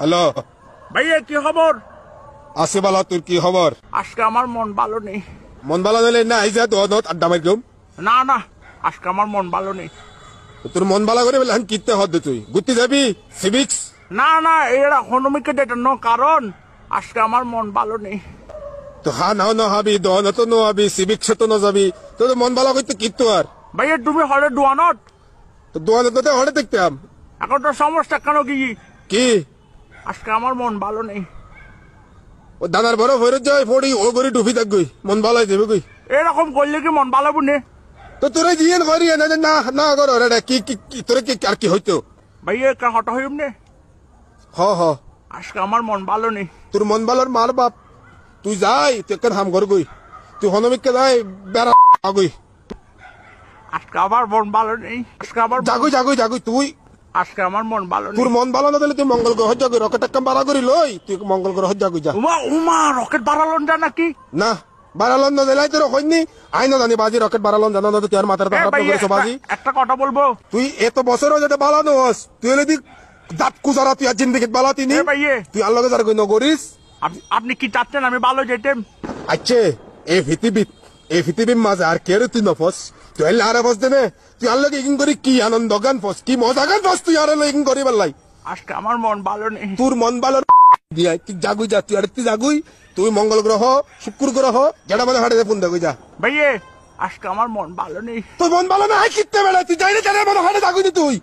Hello ভাইয়া কি খবর? আছে বালা, তোর কি খবর? আজকে আমার মন ভালো নেই। মন ভালো দিলে না এই যে দোনত আড্ডা মারি গম। না না, আজকে আমার মন ভালো নেই। তোর মন ভালো করে বলে কিতে হদ তুই ঘুরতে যাবি সিভিক্স? না না, এরা হনুমিকে দেটানো কারণ আজকে আমার মন ভালো নেই। তো হা নাও না হাবি দোনত নো হাবি সিভিক্স তো না যাবি, তোর মন ভালো করতে কিতো আর। ভাইয়া তুমি হলে ডুয়ানত তো দোনত তো হড়ে দেখতাম। এখন তো সমস্যা কেন কি? কি আজকে আমার মন ভালো নেই। ও দাদার বড় ফেরত যায় পড়ি ও করে ডুবি থাকবি, মন ভালো হয়ে যাবে কই। এরকম করলে কি মন ভালো বুনে? তো তোরে জিয়েন করি না না না করো রে, কি কি তোরে কি আর কি হইতো? ভাইয়া কা হঠাৎ হইম নে। হ হ আজকে আমার মন ভালো নেই। তোর মন ভালোর মার বাপ, তুই যাই তুই একখান হাম কর গই, তুই হনমিককে যাই বেড়া আগই আজকে আমার মন ভালো নেই। আজকে আমার জাগুই জাগুই জাগুই তুই। আজকে আমার মন ভালো নেই। তোর মন ভালো না দিলে তুই মঙ্গল গ্রহ যাগুই, রকেট একটা বাড়া করি লই তুই মঙ্গল গ্রহ যাগুই যা। উমা উমা রকেট বাড়ালন যা নাকি? না বাড়ালন না দিলাই তোর হইনি, আই না জানি বাজি রকেট বাড়ালন জানো না, তুই আর মাথার এ খারাপ ভাইয়া, করেছো বাজি। একটা কথা বলবো। তুই এত বছর যেটা বালানো হস তুই হলে দিক দাঁত কুজারা তুই আর জিন্দিগিত বালাতি নি। এ ভাইয়া, তুই আর লগে যার কই নগরিস। আপনি কি চাচ্ছেন আমি ভালো যেতেম? আচ্ছা এই পৃথিবীর মাঝে আর কে রে তুই নফস, তুই এলে আরে ফস দেনে, তুই আর লগে ইগিং করি কি আনন্দ গান ফস কি মজা গান ফস, তুই আর ইগিং করি পারলাই। আজকে আমার মন ভালো নেই। তোর মন ভালো দিয়া তুই জাগুই যা, তুই আর তুই জাগুই, তুই মঙ্গল গ্রহ শুক্র গ্রহ যেটা মানে হাটে ফোন দেখুই যা। ভাইয়ে আজকে আমার মন ভালো নেই। তোর মন ভালো না হয় কিনতে বেড়া, তুই যাই না জানে মনে হাটে জাগুই তুই।